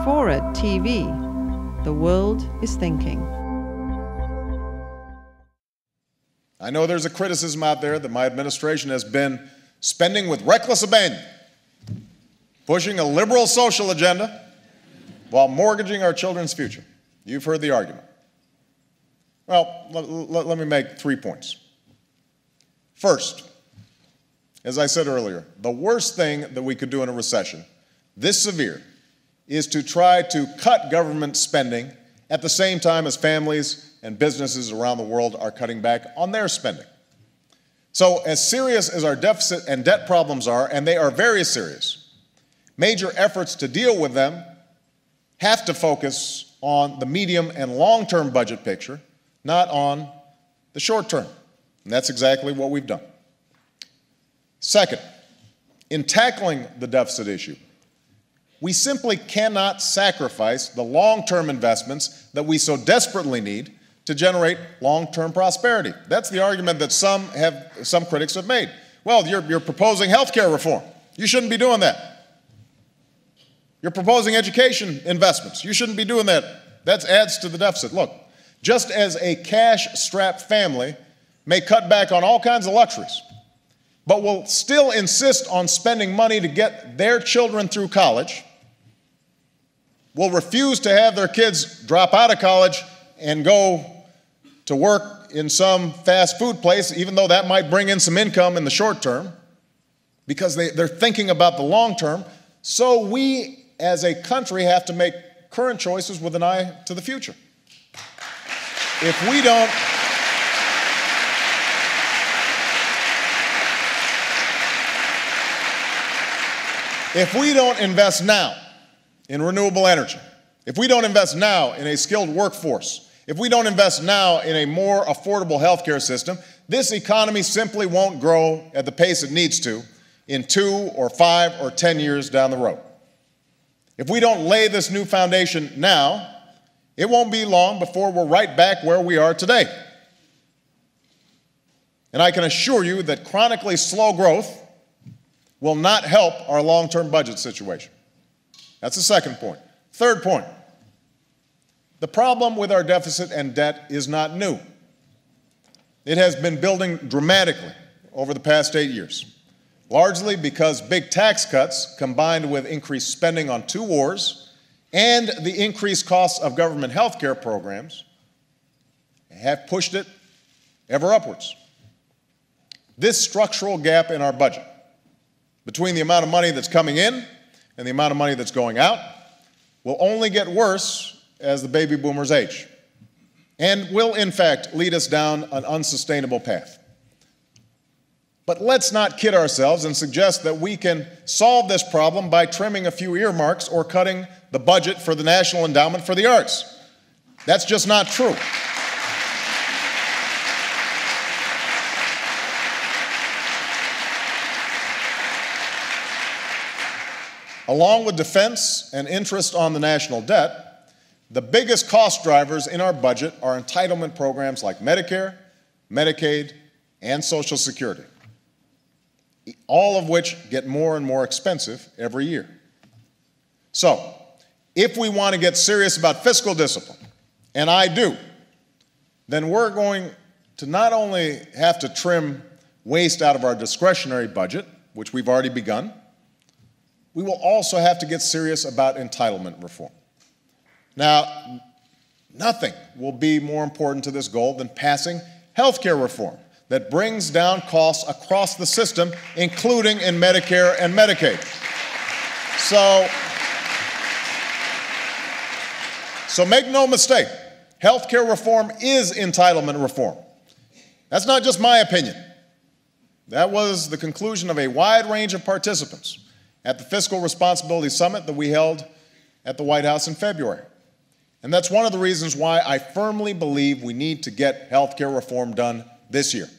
FORA.tv. The world is thinking. I know there's a criticism out there that my administration has been spending with reckless abandon, pushing a liberal social agenda while mortgaging our children's future. You've heard the argument. Well, let me make 3 points. First, as I said earlier, the worst thing that we could do in a recession this severe is to try to cut government spending at the same time as families and businesses around the world are cutting back on their spending. So as serious as our deficit and debt problems are, and they are very serious, major efforts to deal with them have to focus on the medium and long-term budget picture, not on the short term. And that's exactly what we've done. Second, in tackling the deficit issue, we simply cannot sacrifice the long-term investments that we so desperately need to generate long-term prosperity. That's the argument that some critics have made. Well, you're proposing health care reform. You shouldn't be doing that. You're proposing education investments. You shouldn't be doing that. That adds to the deficit. Look, just as a cash-strapped family may cut back on all kinds of luxuries, but will still insist on spending money to get their children through college, will refuse to have their kids drop out of college and go to work in some fast food place, even though that might bring in some income in the short term, because they're thinking about the long term. So we, as a country, have to make current choices with an eye to the future. If we don't invest now in renewable energy, if we don't invest now in a skilled workforce, if we don't invest now in a more affordable healthcare system, this economy simply won't grow at the pace it needs to in 2 or 5 or 10 years down the road. If we don't lay this new foundation now, it won't be long before we're right back where we are today. And I can assure you that chronically slow growth will not help our long-term budget situation. That's the second point. Third point, the problem with our deficit and debt is not new. It has been building dramatically over the past 8 years, largely because big tax cuts combined with increased spending on 2 wars and the increased costs of government health care programs have pushed it ever upwards. This structural gap in our budget between the amount of money that's coming in and the amount of money that's going out will only get worse as the baby boomers age, and will in fact lead us down an unsustainable path. But let's not kid ourselves and suggest that we can solve this problem by trimming a few earmarks or cutting the budget for the National Endowment for the Arts. That's just not true. Along with defense and interest on the national debt, the biggest cost drivers in our budget are entitlement programs like Medicare, Medicaid, and Social Security, all of which get more and more expensive every year. So, if we want to get serious about fiscal discipline, and I do, then we're going to not only have to trim waste out of our discretionary budget, which we've already begun, we will also have to get serious about entitlement reform. Now, nothing will be more important to this goal than passing health care reform that brings down costs across the system, including in Medicare and Medicaid. So make no mistake, health care reform is entitlement reform. That's not just my opinion. That was the conclusion of a wide range of participants at the Fiscal Responsibility Summit that we held at the White House in February. And that's one of the reasons why I firmly believe we need to get health care reform done this year.